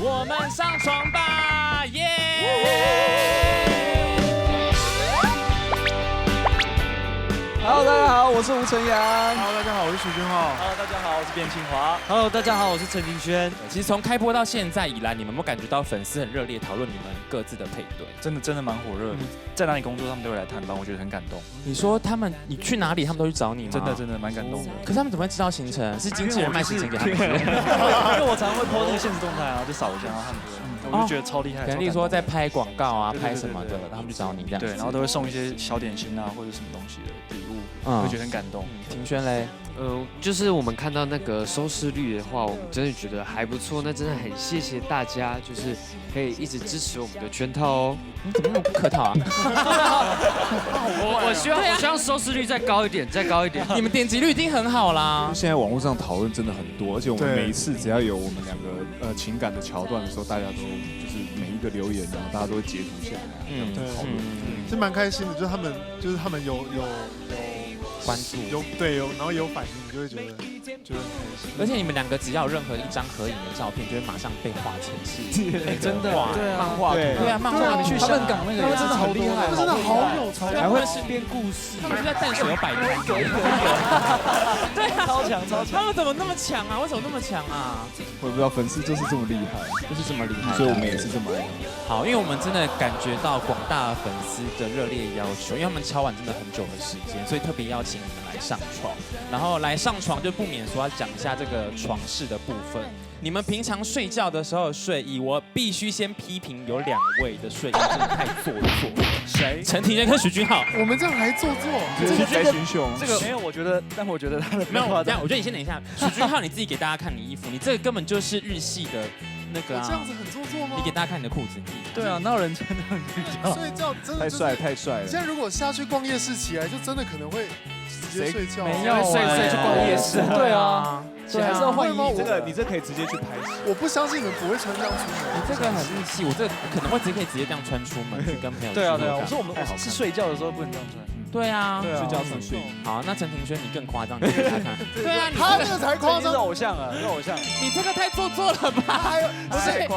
我们上床吧，耶、Hello， 大家好，我是吴晨阳。Hello， 大家好，我是许君浩。Hello， 大家好，我是卞庆华。Hello， 大家好，我是陈庭轩。其实从开播到现在以来，你们有没有感觉到粉丝很热烈讨论你们各自的配对？真的蛮火热的。在哪里工作，他们都会来探班，我觉得很感动。你说你去哪里，他们都去找你吗？真的蛮感动的。可是他们怎么会知道行程？是经纪人卖行程给他们？因为我常常会 po 那个现实动态啊，就扫一下，然后他们我就觉得超厉害。可能例如说在拍广告啊、拍什么的，他们就找你这样。对，然后都会送一些小点心啊，或者什么东西的礼物，我觉得很感动。庭轩嘞？就是我们看到那个收视率的话，我们真的觉得还不错。那真的很谢谢大家，就是可以一直支持我们的圈套哦。你怎么那么不客套啊？我希望收视率再高一点，再高一点。你们点击率已经很好啦。现在网络上讨论真的很多，而且我们每一次只要有我们两个情感的桥段的时候，大家都就是每一个留言，然后大家都会截图下来，讨论。是蛮开心的，就是他们有关注然后有反应，就会觉得很开心。而且你们两个只要有任何一张合影的照片，就会马上被画成是真的漫画，对啊，漫画去香港那个真的好厉害，真的好有才，还会是编故事。他们是在淡水有摆摊，对，超强。他们怎么那么强啊？为什么那么强啊？我也不知道，粉丝就是这么厉害，就是这么厉害，所以我们也是这么爱。好，因为我们真的感觉到广大粉丝的热烈要求，因为他们敲完真的很久的时间，所以特别邀请你们来上床。然后来上床就不免说要讲一下这个床事的部分。你们平常睡觉的时候的睡衣，我必须先批评有2位的睡衣真的太做作。谁？陈庭轩跟许君浩。我们这样还做作？这个谁群雄？这个没有，我觉得他的没有。这样，我觉得你先等一下，许君浩你自己给大家看你衣服，你这个根本就是日系的那个啊。这样子很做作吗？你给大家看你的裤子。对啊，哪有人穿那样睡觉？睡觉真的太帅了。现在如果下去逛夜市起来，就真的可能会直接睡觉。没有睡去逛夜市。对啊。还是要换衣服，你这可以直接去拍戏。我不相信你们不会穿这样出门。你这个很日系，我这个可能会可以直接这样穿出门去跟朋友。对啊，我说我们是睡觉的时候不能这样穿。对啊，睡觉穿睡衣。好，那陈庭轩你更夸张，你给大家看。对啊，他这个才夸张。是偶像啊，是偶像。你这个太做作了吧？他睡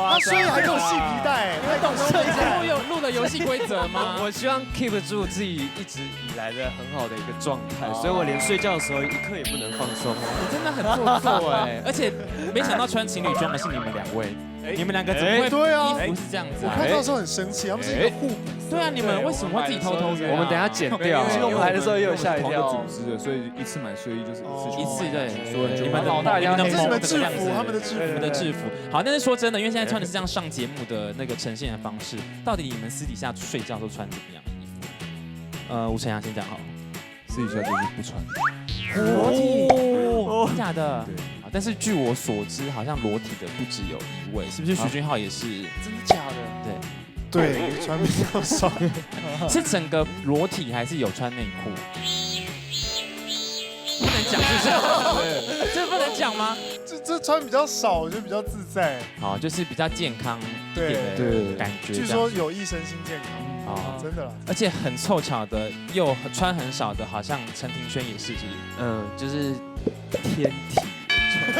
还给我系皮带，你懂这个节目有录的游戏规则吗？我希望 keep 住自己一直以来的很好的一个状态，所以我连睡觉的时候一刻也不能放松。你真的很做作哎，而且没想到穿情侣装的是你们2位，你们2个怎么会衣服是这样子啊？我看到的时候很生气，他们是一个互补。对啊，你们为什么会自己偷偷约？我们等下剪掉。其实我们来的时候也有吓一跳。同一个组织的，所以一次买睡衣就是一次对。你们老大，这是你们制服，他们的制服，你们的制服。好，但是说真的，因为现在穿的是这样上节目的那个呈现的方式，到底你们私底下睡觉都穿怎么样的衣服？吴晨阳先讲好了。私底下就是不穿。裸体？真假的？对。但是据我所知，好像裸体的不只有1位，是不是？许君浩也是。真的假的？对，穿比较少。是整个裸体还是有穿内裤？不能讲是不是？这不能讲吗？这穿比较少，我觉得比较自在。好，就是比较健康一点的感觉。据说有益身心健康。哦，真的啦。而且很凑巧的，又穿很少的，好像陈庭轩也是，就是天体。真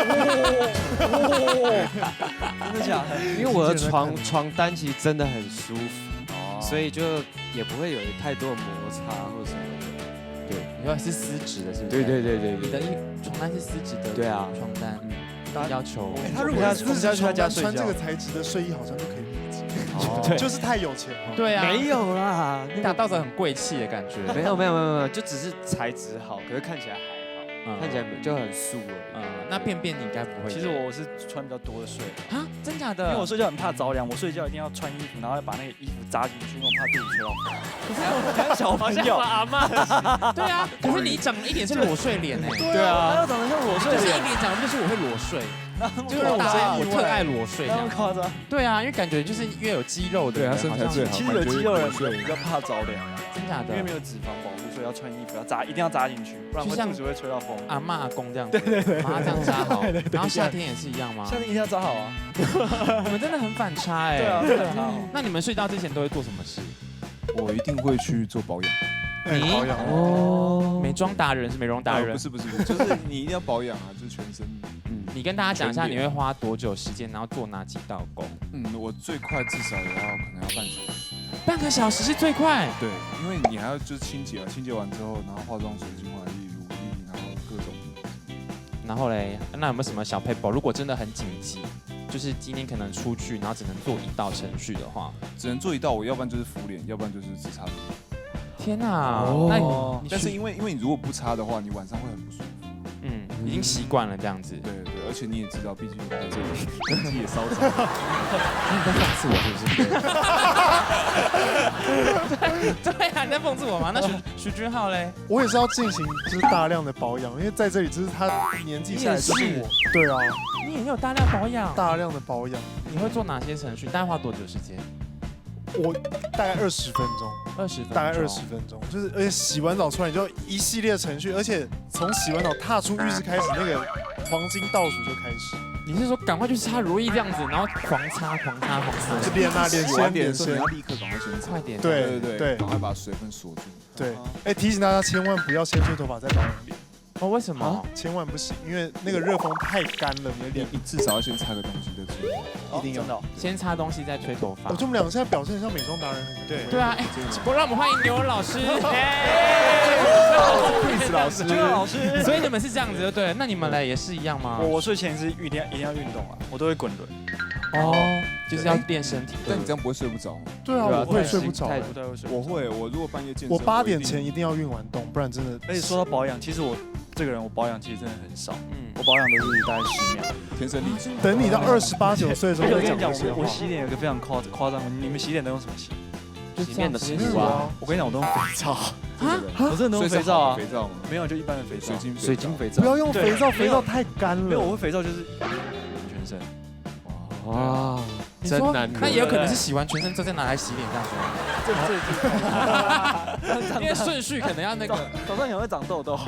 的假的？因为我的床单其实真的很舒服，所以就也不会有太多的摩擦或者什么的。对，你说是丝质的，是不是？对。你的床单是丝质的，对啊，床单。要求他如果私家床单穿这个材质的睡衣，好像就可以理解。就是太有钱了。对啊，没有啦，你打到着很贵气的感觉。没有，就只是材质好，可是看起来还好，看起来就很素而已。那便你应该不会。其实我是穿比较多的睡啊，真假的？因为我睡觉很怕着凉，我睡觉一定要穿衣服，然后要把那个衣服扎进去，因为我怕肚子吹到风。可是小朋友阿嬷。对啊，可是你长得一脸是裸睡脸哎。对啊，他又长得像裸睡脸。就是一脸长得就是我会裸睡。就是我特爱裸睡，那么夸张？对啊，因为感觉就是越有肌肉的，对他身材最好。其实有肌肉的人比较怕着凉，真假的？因为没有脂肪保护，所以要穿衣服一定要扎进去，不然肚子会吹到风。阿嬷阿公这样子，对，把它这样扎好。然后夏天也是一样吗？夏天一定要扎好啊！你们真的很反差哎。对啊，真的很好。那你们睡觉之前都会做什么事？我一定会去做保养。保养哦，美妆达人是美容达人，不是，就是你一定要保养啊，就是全身。你跟大家讲一下，你会花多久时间，然后做哪几道工？我最快至少也要可能要半小时。半个小时是最快。对，因为你还要就是清洁完之后，然后化妆水、精华液、乳液，然后各种。然后嘞，那有没有什么小 paper？ 如果真的很紧急，就是今天可能出去，然后只能做一道程序的话，只能做一道，我要不然就是敷脸，要不然就是只擦脸。天哪！那你但是因为你如果不擦的话，你晚上会很不舒服。已经习惯了这样子。对，而且你也知道，毕竟在这里身体也烧着。你在讽刺我是不是？对啊，你在讽刺我吗？那徐君浩嘞？我也是要进行就是大量的保养，因为在这里就是他年纪下来就是我。对啊，你也有大量保养。大量的保养。你会做哪些程序？大概花多久时间？我大概20分钟。大概20分钟，就是而且洗完澡出来你就一系列程序，而且从洗完澡踏出浴室开始，那个黄金倒数就开始。你是说赶快去擦如意这样子，然后狂擦？就脸啊，脸先，你要立刻赶快先擦，快点。对，赶快把水分锁住。对，提醒大家千万不要先吹头发再保养脸。哦，为什么？千万不行，因为那个热风太干了，你的脸你至少要先擦个东西再吹，一定要先擦东西再吹头发。我觉得我们两个现在表现像美妆达人。对啊，让我们欢迎牛老师。老师，所以你们是这样子，对？那你们来也是一样吗？我睡前是一定要运动啊，我都会滚轮。就是要练身体。但你这样不会睡不着？对啊，我会睡不着。我如果半夜健身，我8点前一定要运完动，不然真的。而且说到保养，其实我这个人我保养其实真的很少，我保养都是大概10秒，天生丽质。等你到28、9岁的时候，我跟你讲，我洗脸有个非常夸张，你们洗脸都用什么洗？洗面的洗啊。我跟你讲，我都用肥皂。我真的都用肥皂啊？肥皂吗？没有，就一般的肥皂。水晶肥皂。不要用肥皂，肥皂太干了。没有，我肥皂就是全身。哇，真难。那也有可能是洗完全身之后再拿来洗脸这样子。因为顺序可能要那个，早上也会长痘痘。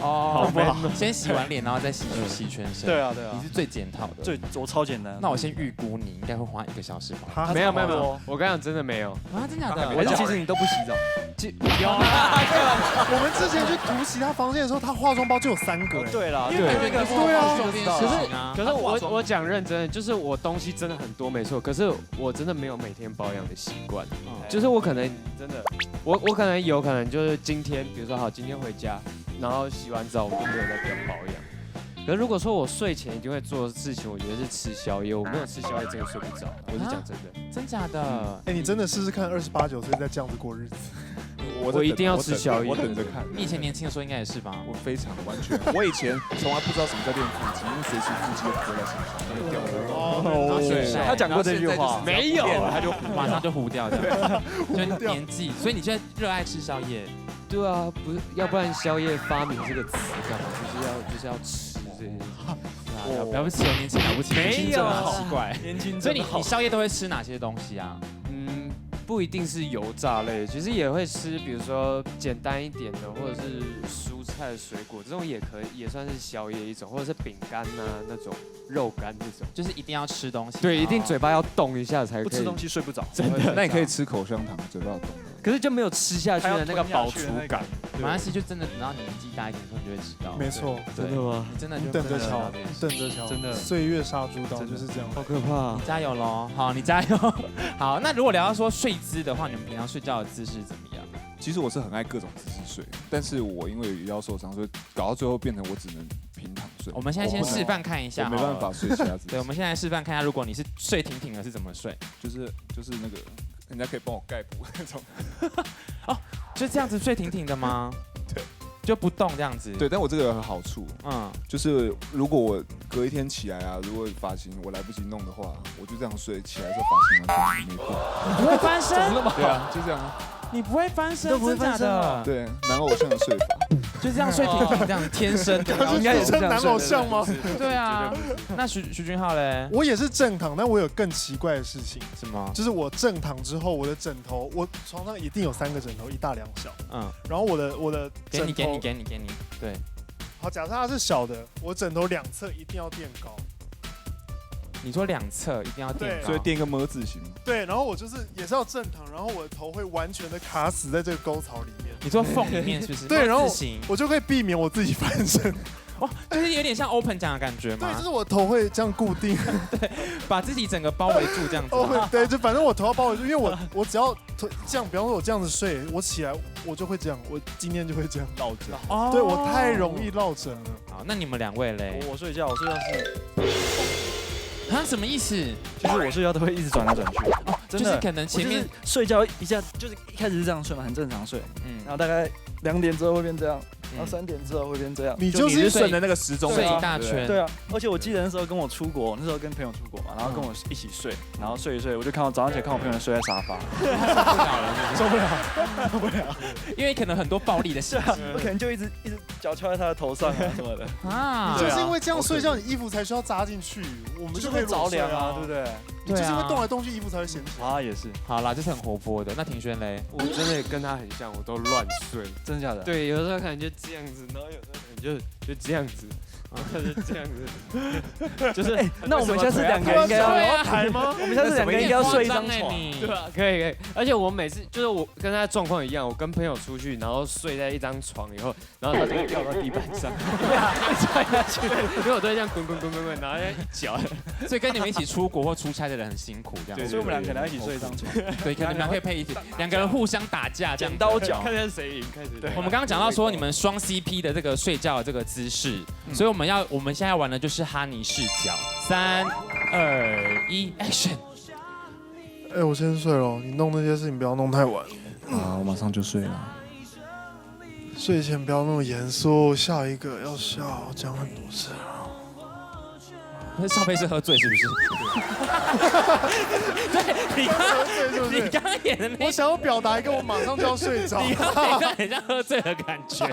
先洗完脸，然后再洗全身。对啊。你是最简套的。我超简单。那我先预估你应该会花1个小时吧？没有，我跟你讲真的没有啊，真假的？我其实你都不洗澡。有啦，我们之前去突袭他房间的时候，他化妆包就有3个。对啦，对啊。可是我讲认真的，就是我东西真的很多没错，可是我真的没有每天保养的习惯。就是我可能真的，我可能有可能就是今天，比如说好，今天回家，然后洗完澡我就没有再给保养。可是如果说我睡前一定会做的事情，我觉得是吃宵夜。我没有吃宵夜真的睡不着，我是讲真的。真假的？你真的试试看28、9岁再这样子过日子。我一定要吃宵夜，我等着看。你以前年轻的时候应该也是吧？我非常完全，我以前从来不知道什么叫练腹肌，因为随时腹肌都搁在身上，那个掉的。他讲过这句话没有，他就马上就糊掉的，就年纪。所以你现在热爱吃宵夜？对啊，不是，要不然宵夜发明这个词干嘛？就是要吃这些。了不起，年轻了不起，没有，奇怪，年轻。所以你宵夜都会吃哪些东西啊？不一定是油炸类，其实也会吃，比如说简单一点的，或者是蔬菜、水果这种也可以，也算是宵夜一种，或者是饼干呐那种肉干这种，就是一定要吃东西。对，一定嘴巴要动一下才可以。不吃东西睡不着，真的。那你可以吃口香糖，嘴巴要动。可是就没有吃下去的那个饱足感。没关系，就真的等到你年纪大一点的时候，你就会知道。没错，真的吗？你真的就等着瞧，真的。岁月杀猪刀就是这样，好可怕。你加油喽！好，你加油。好，那如果聊到说睡姿的话，你们平常睡觉的姿势怎么样？其实我是很爱各种姿势睡，但是我因为腰受伤，所以搞到最后变成我只能平躺睡。我们现在先示范看一下，我没办法睡其他姿势。对，我们现在示范看一下，如果你是睡挺挺的，是怎么睡？就是那个人家可以帮我盖布那种。哦，就这样子睡挺挺的吗？对。就不动这样子。对，但我这个有好处，就是如果我隔一天起来啊，如果发型我来不及弄的话，我就这样睡，起来之后发型完全没变。你不会翻身？对啊，就这样啊。你不会翻身？都不会翻身的。对，男偶像的睡法，就这样睡挺挺，这样天生的。应该也是男偶像吗？对啊。那徐君浩嘞？我也是正躺，但我有更奇怪的事情。什么？就是我正躺之后，我的枕头，我床上一定有3个枕头，1大2小。然后我的给你。对。好，假设它是小的，我枕头2侧一定要垫高。你说2侧一定要垫高，所以垫一个么字形。对，然后我就是也是要正躺，然后我的头会完全的卡死在这个沟槽里面。你说缝里面是不是？对，然后我就可以避免我自己翻身。哇，就是有点像 open 讲的感觉对，嘛就，是我头会这样固定。把自己整个包围住这样子。对，就反正我头要包围住，因为我只要这样，比方说我这样子睡，我起来我就会这样，我今天就会这样落枕。哦对我太容易落枕了。好，那你们2位嘞？我睡觉是，啊，什么意思？就是我睡觉都会一直转来转去。真的，就是可能前面睡觉一下，就是一开始是这样睡嘛，很正常睡，然后大概2点之后会变这样，然后3点之后会变这样。你就是顺着那个时钟睡一大圈。对啊，而且我记得那时候跟我出国，那时候跟朋友出国嘛，然后跟我一起睡，然后睡一睡，我就看到早上起来看我朋友睡在沙发，受不了，因为可能很多暴力的事情我可能就一直脚翘在他的头上啊什么的。啊就是因为这样睡觉，你衣服才需要扎进去，我们就可以着凉啊，对不对？你就是会动来动去，衣服才会掀起来。啊，也是，好啦，这是很活泼的。那庭轩嘞？我真的跟他很像，我都乱睡。真的假的？对，有时候可能就这样子，然后有时候可能就这样子，就这样子，就是那我们下次2个应该要抬吗？我们下次2个应该要睡一张床，对吧？可以，而且我每次就是我跟他状况一样，我跟朋友出去，然后睡在一张床以后，然后他就会掉到地板上，摔下去，因为我都会这样滚，然后一脚。所以跟你们一起出国或出差的人很辛苦，这样。所以我们2个人一起睡一张床。对，可能你们可以配一起，2个人互相打架，这样剪刀脚，看看谁赢，开始。我们刚刚讲到说你们双 CP 的这个睡觉的这个姿势，所以我们现在要玩的就是哈尼视角。3、2、1 ，Action！ 哎，我先睡了，你弄那些事情不要弄太晚。啊，我马上就睡了。睡前不要那么严肃，下一个要笑，讲很多事。少飞是喝醉是不是？对，你刚刚演的那，我想要表达一个我马上就要睡着。你刚刚很像喝醉的感觉。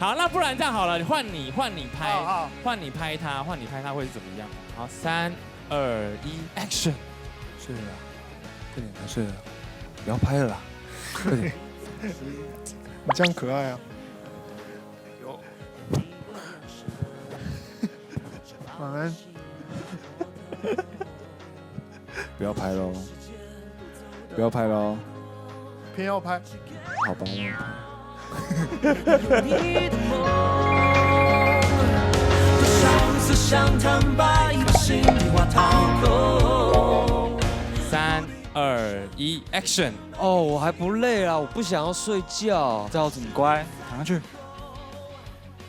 好，那不然这样好了，换你拍，换你拍他会是怎么样？好，3、2、1 ，Action！ 睡了，快点，快睡了，不要拍了啦，快点。你这样可爱啊！晚安。不要拍喽，不要拍喽，偏要拍。好吧。3、2、1 ，Action！ 哦，我还不累啦，我不想要睡觉。这样子你乖，躺下去。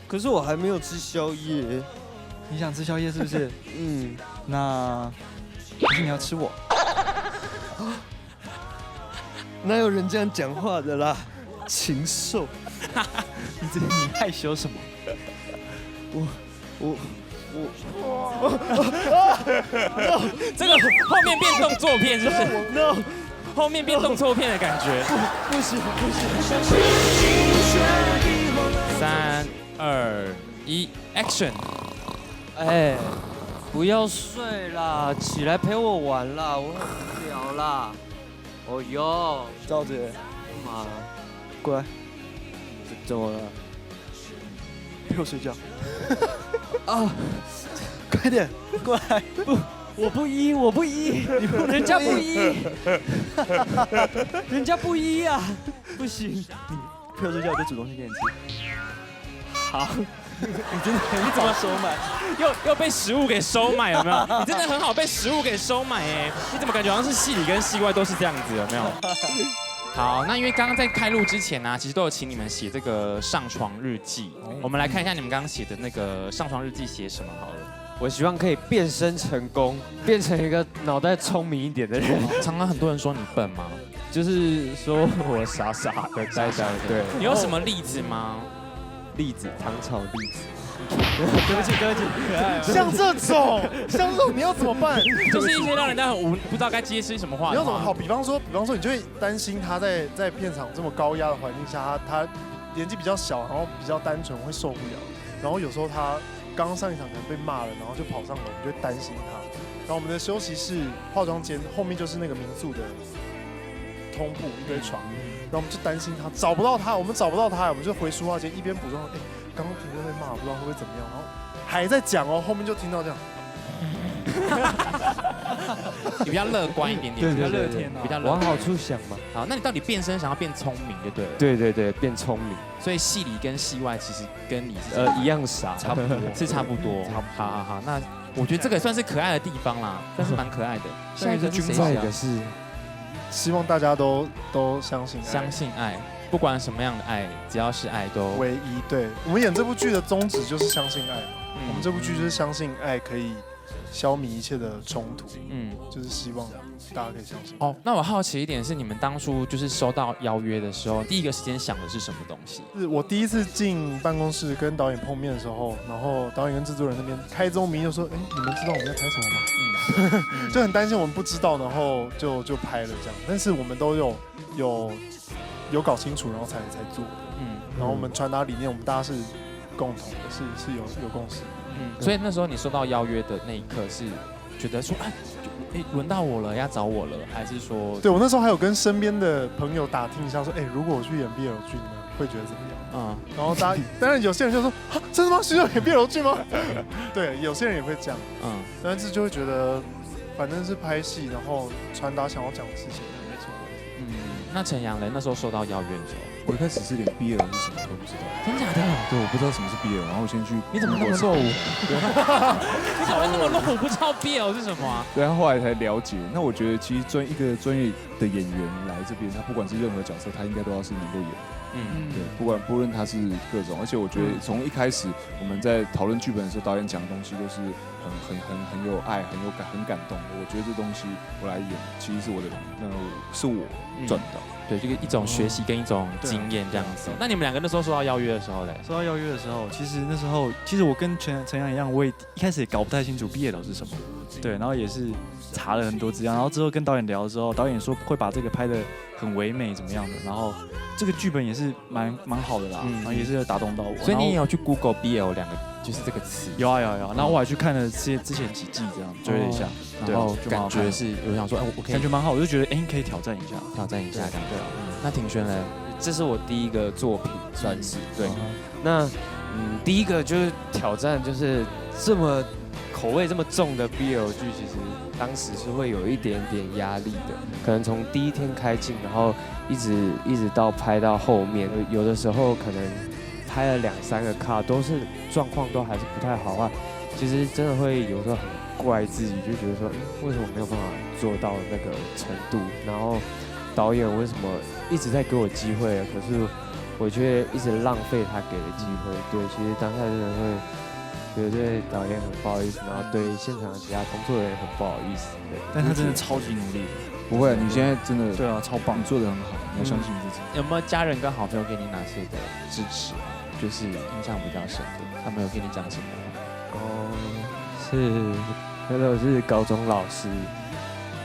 可是我还没有吃宵夜。你想吃宵夜是不是？嗯，那可是你要吃我。哪有人这样讲话的啦？禽兽！你害羞什么？这个后面变动作片是不是 ？No， 后面变动作片的感觉。不行。3、2、1 ，Action！ 哎，不要睡啦，起来陪我玩啦，我很无聊啦。哦哟，赵姐，干嘛？过来，怎么了？陪我睡觉。啊，快点，过来。不，我不依，人家不依，人家不依啊，不行。陪我睡觉，我就煮东西给你吃。好。你真的很早收买，又被食物给收买，有没有？你真的很好被食物给收买哎！你怎么感觉好像是戏里跟戏外都是这样子，有没有？好，那因为刚刚在开录之前呢，其实都有请你们写这个上床日记。我们来看一下你们刚刚写的那个上床日记写什么好了。我希望可以变身成功，变成一个脑袋聪明一点的人。常常很多人说你笨吗？就是说我傻傻的呆呆。对，你有什么例子吗？栗子，糖炒栗子。对不起，像这种你要怎么办？就是一些让人家很不知道该接些什么话。你要怎么好？比方说，你就会担心他在片场这么高压的环境下，他年纪比较小，然后比较单纯，会受不了。然后有时候他刚上一场可能被骂了，然后就跑上楼，我们就会担心他。然后我们的休息室、化妆间后面就是那个民宿的通铺，一堆床。然后我们就担心他找不到他，我们找不到他，我们就回书画间一边补妆。哎，刚刚庭轩被骂，不知道会不会怎么样。然后还在讲哦，后面就听到这样。你比较乐观一点点，比较乐天啊，比较乐观。往好处想嘛。好，那你到底变身想要变聪明就对了。对对对，变聪明，所以戏里跟戏外其实跟你是一样傻，差不多，是差不多。好好好，那我觉得这个算是可爱的地方啦，算是蛮可爱的。下一个是谁下一个是希望大家都相信爱，相信爱，不管什么样的爱，只要是爱都唯一。对，我们演这部剧的宗旨就是相信爱嘛。我们这部剧就是相信爱可以消弭一切的冲突，就是希望大家可以相信。哦，那我好奇一点是，你们当初就是收到邀约的时候，第一个时间想的是什么东西？是我第一次进办公室跟导演碰面的时候，然后导演跟制作人那边开宗明义就说：“哎，你们知道我们在拍什么吗？”就很担心我们不知道，然后就拍了这样。但是我们都有搞清楚，然后才做。然后我们传达理念，我们大家是共同的，是有共识。所以那时候你收到邀约的那一刻是觉得说，轮到我了，要找我了，还是说？对，我那时候还有跟身边的朋友打听一下，说，如果我去演 BL 剧，你们会觉得怎么样？然后当然有些人就说，真的吗？需要演 BL 剧吗？对，有些人也会这样。但是就会觉得，反正是拍戏，然后传达想要讲的事情，没错。那陈阳呢？那时候收到邀约的时候，我一开始是连 BL 是什么都不知道，真假的？对，我不知道什么是 BL，然后我先去，你怎么那么落伍？你怎么那么落伍？不知道 BL 是什么啊？对，后来才了解。那我觉得其实一个专业的演员来这边，他不管是任何角色，他应该都要是能够演。对，不论他是各种，而且我觉得从一开始我们在讨论剧本的时候，导演讲的东西都是很有爱、很感动的。我觉得这东西我来演，其实是是我赚到。对，这个一种学习跟一种经验这样子。那你们两个那时候收到邀约的时候嘞？收到邀约的时候，其实我跟陈阳一样，我也一开始也搞不太清楚BL是什么。对，然后也是查了很多资料，然后之后跟导演聊的时候，导演说会把这个拍得很唯美怎么样的，然后这个剧本也是蛮好的啦，然后也是打动到我。所以你也有去 Google BL 两个就是这个词？有。然后我还去看了之前几季这样追了一下，然后就感觉是我想说，我可以感觉蛮好，我就觉得可以挑战一下。对。那庭轩呢？这是我第一个作品，算是对。那第一个就是挑战，就是这么口味这么重的 BL 剧，其实当时是会有一点点压力的。可能从第一天开镜，然后一直到拍到后面，有的时候可能拍了2-3个卡，都是状况都还是不太好的话，其实真的会有时候很怪自己，就觉得说，为什么没有办法做到那个程度？然后导演为什么一直在给我机会，可是我却一直浪费他给的机会？对，其实当下真的会觉得对导演很不好意思，然后对现场的其他工作人员很不好意思。对，但他真的超级努力的。不会，你现在真的对啊，超棒，你做得很好，你要相信自己。有没有家人跟好朋友给你哪些的支持？就是印象比较深的，他们有跟你讲什么？那时候是高中老师，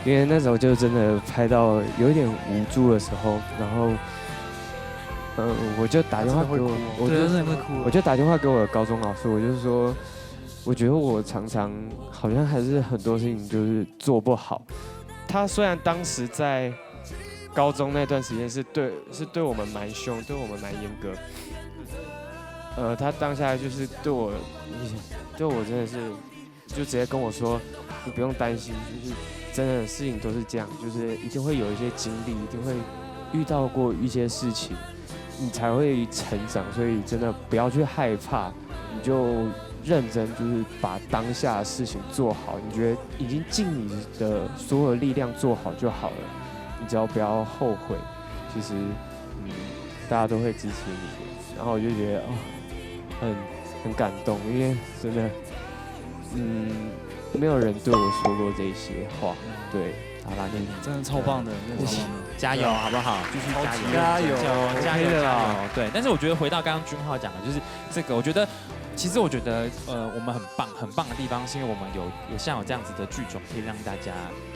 因为那时候就真的拍到有点无助的时候，然后，我就打电话给我就打电话给我的高中老师，我就是说，我觉得我常常好像还是很多事情就是做不好。他虽然当时在高中那段时间是对我们蛮凶，对我们蛮严格，他当下就是对我真的是。就直接跟我说，你不用担心，就是真的事情都是这样，就是一定会有一些经历，一定会遇到过一些事情，你才会成长。所以真的不要去害怕，你就认真，就是把当下的事情做好。你觉得已经尽你的所有力量做好就好了，你只要不要后悔，其实大家都会支持你的。然后我就觉得很感动，因为真的。没有人对我说过这些话，对，好啦，你真的超棒的，加油，好不好？继续加油，加油！对，但是我觉得回到刚刚君浩讲的，就是这个，我觉得我们很棒的地方，是因为我们有像有这样子的剧种可以让大家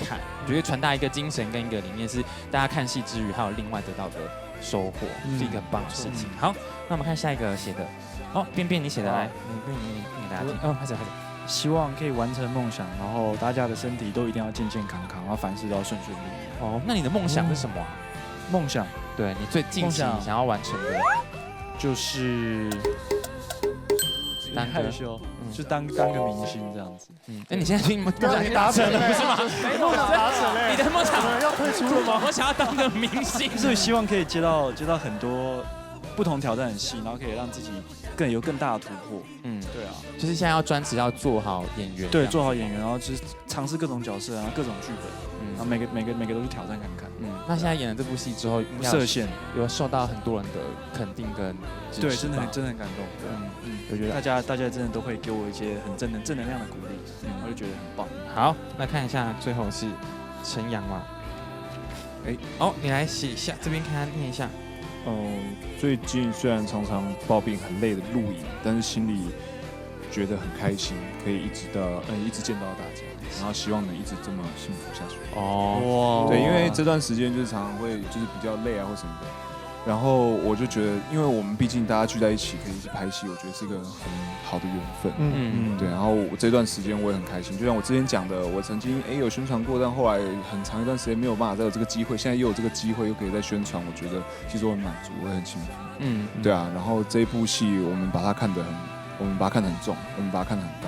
看，我觉得传达一个精神跟一个理念，是大家看戏之余还有另外得到的收获，是一个很棒的事情。好，那我们看下一个写的，便便你写的来，你给大家听，开始。希望可以完成梦想，然后大家的身体都一定要健健康康，然后凡事都要顺利。那你的梦想是什么啊？梦想，对你最近期想要完成的，就是单害羞，就当个明星这样子。那你现在梦对啊，想你达成了不是吗？梦想达成了，你的梦想要退出了吗？我想要当个明星，所以希望可以接到很多不同挑战的戏，然后可以让自己有更大的突破。对啊，就是现在要专职要做好演员，对，做好演员，然后就是尝试各种角色啊，各种剧本，然后每个都去挑战看看。那现在演了这部戏之后，设限有受到很多人的肯定跟支持，对，真的很感动。我觉得大家真的都会给我一些很正能量的鼓励，我就觉得很棒。好，那看一下最后是陈阳嘛？你来写一下，这边看念一下。最近虽然常常抱病很累的录影，但是心里觉得很开心，可以一直见到大家，然后希望能一直这么幸福下去。哇，对，因为这段时间就是常常会就是比较累啊或什么的，然后我就觉得，因为我们毕竟大家聚在一起可以一起拍戏，我觉得是一个很好的缘分。对，然后我这段时间我也很开心，就像我之前讲的，我曾经有宣传过，但后来很长一段时间没有办法再有这个机会，现在又有这个机会又可以再宣传，我觉得其实我很满足，我也很幸福。对啊，然后这一部戏我们把它看得很重，我们把它看得很高，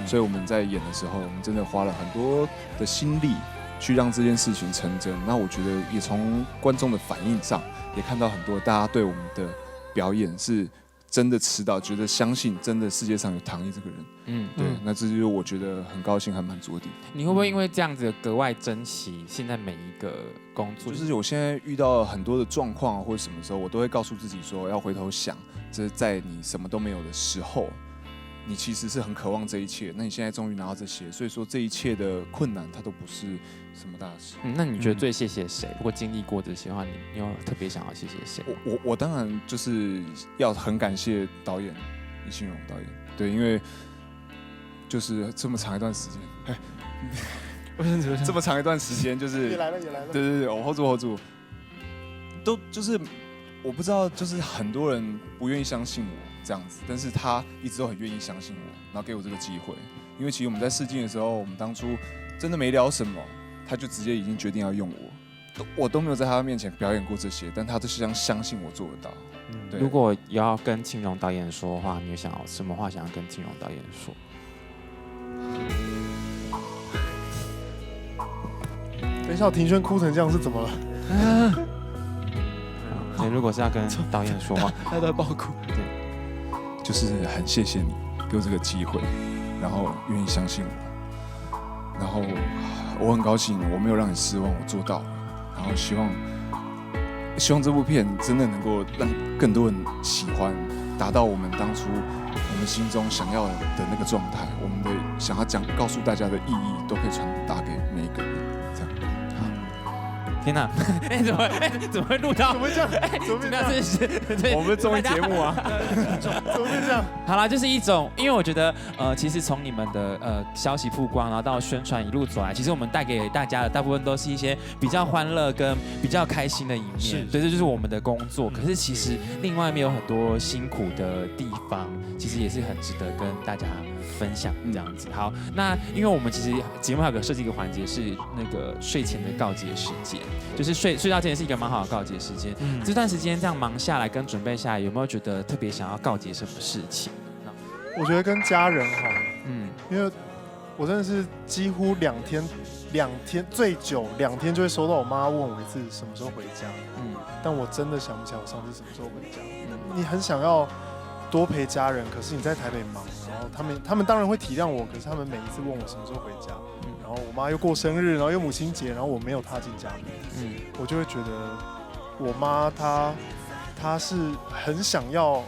所以我们在演的时候，我们真的花了很多的心力去让这件事情成真。那我觉得也从观众的反应上，也看到很多大家对我们的表演是真的吃到，觉得相信真的世界上有唐毅这个人。对，那这就是我觉得很高兴、很满足的地方。你会不会因为这样子格外珍惜现在每一个工作？就是我现在遇到很多的状况或者什么时候，我都会告诉自己说，要回头想，这是在你什么都没有的时候，你其实是很渴望这一切。那你现在终于拿到这些，所以说这一切的困难，它都不是什么大事。那你觉得最谢谢谁？如果经历过这些的话，你有特别想要谢谢谁？我当然就是要很感谢导演李信荣导演，对，因为就是这么长一段时间，这么长一段时间，就是也来了，对，我 hold 住，都就是我不知道，就是很多人不愿意相信我这样子，但是他一直都很愿意相信我，然后给我这个机会。因为其实我们在试镜的时候，我们当初真的没聊什么，他就直接已经决定要用我都没有在他面前表演过这些，但他都是相信我做得到。如果要跟庆荣导演说的话，你有想要什么话想要跟庆荣导演说？等一下，庭轩哭成这样是怎么了？对，如果是要跟导演说话，他都在爆哭。对，就是很谢谢你给我这个机会，然后愿意相信我，然后我很高兴我没有让你失望，我做到了，然后希望这部片真的能够让更多人喜欢，达到我们当初我们心中想要的那个状态，我们的想要告诉大家的意义都可以传达给每一个人。天哪！怎么会录到？怎么会这样？怎么会这样？我们综艺节目啊，怎么会这样？好啦，就是一种，因为我觉得，其实从你们的消息曝光，然后到宣传一路走来，其实我们带给大家的大部分都是一些比较欢乐跟比较开心的一面，对，这就是我们的工作。可是其实另外一面有很多辛苦的地方，其实也是很值得跟大家分享这样子。好，那因为我们其实节目还有个设计一个环节是那个睡前的告诫时间。就是睡觉前是一个蛮好的告诫时间。这段时间这样忙下来跟准备下来，有没有觉得特别想要告诫什么事情？我觉得跟家人好，因为我真的是几乎两天最久2天就会收到我妈问我一次什么时候回家。但我真的想不起来我上次什么时候回家。你很想要多陪家人，可是你在台北忙，然后他们当然会体谅我，可是他们每一次问我什么时候回家。然后我妈又过生日，然后又母亲节，然后我没有踏进家门，我就会觉得我妈她是很想要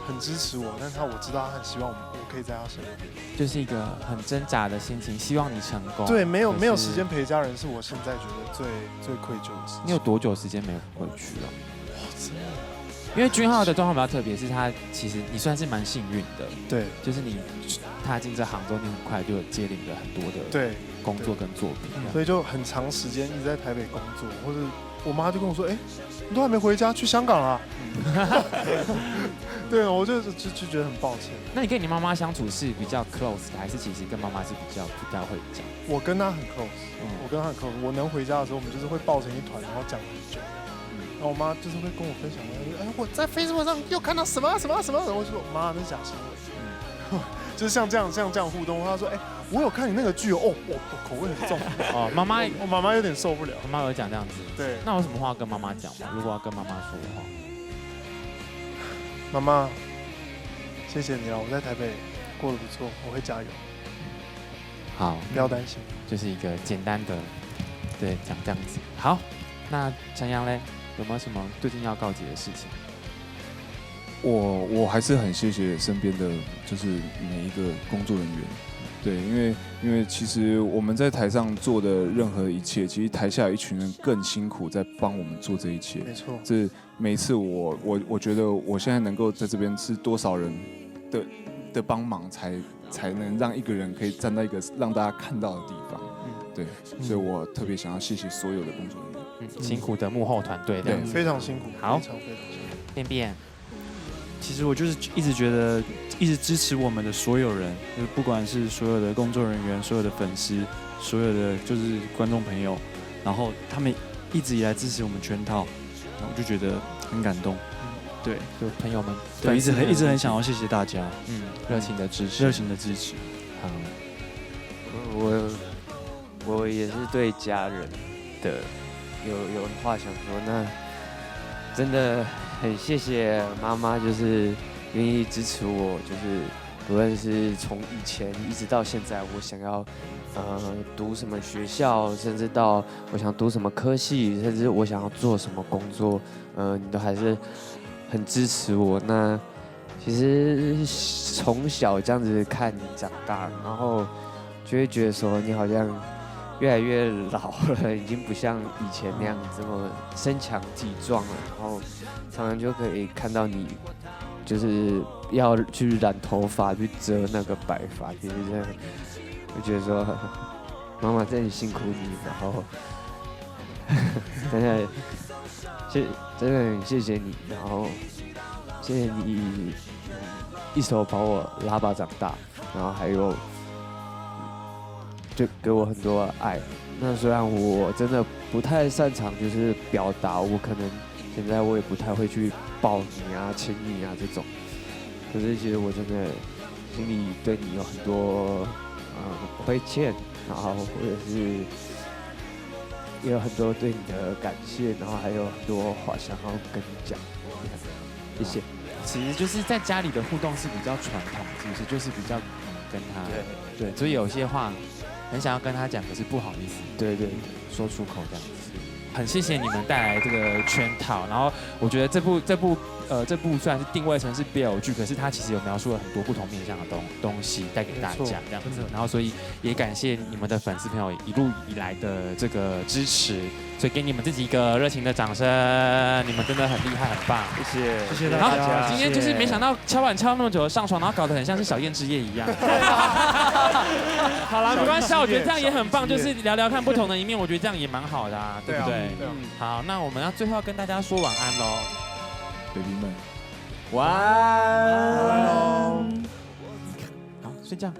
很支持我，但是我知道她很希望我可以在她身边，就是一个很挣扎的心情，希望你成功。对，没有时间陪家人，是我现在觉得最愧疚的事情。你有多久时间没有回去了？哇，真的。因为君浩的状况比较特别，是他其实你算是蛮幸运的，对，就是你踏进这行之后，你很快就接领了很多的工作跟作品，所以就很长时间一直在台北工作，或者我妈就跟我说，你都还没回家，去香港啊？对，我就觉得很抱歉。那你跟你妈妈相处是比较 close 的，还是其实跟妈妈是比较会讲？我跟她很 close，我跟她很 close。我能回家的时候，我们就是会抱成一团，然后讲很久。然后我妈就是会跟我分享，我在 Facebook 上又看到什么，我就说妈，那是假新闻。就是像这样互动，他说，我有看你那个剧哦，我口味很重哦，妈妈，我妈妈有点受不了。妈妈有讲这样子，对，那有什么话要跟妈妈讲吗？如果要跟妈妈说的话，妈妈，谢谢你啊，我在台北过得不错，我会加油，好，不要担心。就是一个简单的，对，讲这样子。好，那陈阳嘞，有没有什么最近要告解的事情？我还是很谢谢身边的就是每一个工作人员，对，因为其实我们在台上做的任何一切，其实台下有一群人更辛苦在帮我们做这一切。没错，这每一次我觉得我现在能够在这边是多少人的帮忙才能让一个人可以站在一个让大家看到的地方。对，所以我特别想要谢谢所有的工作人员，辛苦的幕后团队，对，非常辛苦，好，非常辛苦。便便。其实我就是一直觉得，一直支持我们的所有人，就是不管是所有的工作人员、所有的粉丝、所有的就是观众朋友，然后他们一直以来支持我们全套，然后我就觉得很感动。对，就朋友们，对，一直很想要谢谢大家，热情的支持，热情的支持。好，我也是对家人的有话想说，那真的很谢谢妈妈，就是愿意支持我，就是不论是从以前一直到现在，我想要读什么学校，甚至到我想读什么科系，甚至我想要做什么工作，你都还是很支持我。那其实从小这样子看你长大，然后就会觉得说你好像越来越老了，已经不像以前那样这么身强体壮了，然后常常就可以看到你就是要去染头发，去遮那个白发，其实真的我觉得说妈妈真的辛苦你，然后真的很谢谢你，然后谢谢你一手把我拉拔长大，然后还有就给我很多爱。那虽然我真的不太擅长就是表达，我可能现在我也不太会去抱你啊、亲你啊这种，可是其实我真的心里对你有很多亏欠，然后或者是也有很多对你的感谢，然后还有很多话想要跟你讲，谢谢。其实就是在家里的互动是比较传统，是不是？就是比较跟他对，所以有些话很想要跟他讲，可是不好意思，对，说出口这样子。很谢谢你们带来这个圈套，然后我觉得这部虽然是定位成是 BL 剧，可是它其实有描述了很多不同面向的东西带给大家这样子，然后所以也感谢你们的粉丝朋友一路以来的这个支持，所以给你们自己一个热情的掌声，你们真的很厉害很棒，谢谢大家。今天就是没想到敲碗敲那么久的上床，然后搞得很像是小燕之夜一样。好了，没关系，我觉得这样也很棒，就是聊聊看不同的一面，我觉得这样也蛮好的啊，对不对？好，那我们要最后要跟大家说晚安喽。baby 们，晚安。好，睡觉。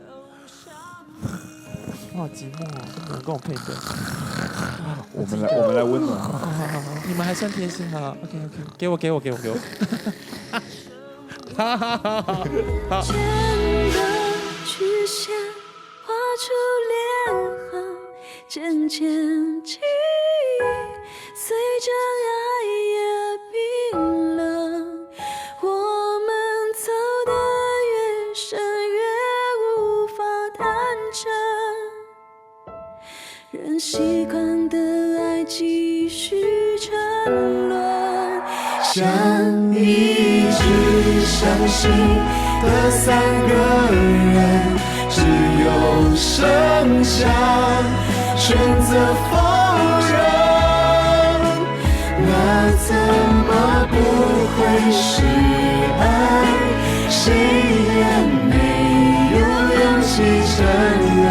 我好寂寞哦，都没有跟我配对。我们来温暖。好，你们还算贴心哈。OK， 给我。哈哈哈哈哈。曲线画出裂痕，渐渐记忆随着爱也冰冷。我们走得越深，越无法坦诚，任习惯的爱继续沉沦。像一直相信的三个人，只有剩下选择否认，那怎么不会是爱？谁也没有勇气承认，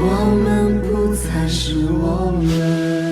我们不再是我们。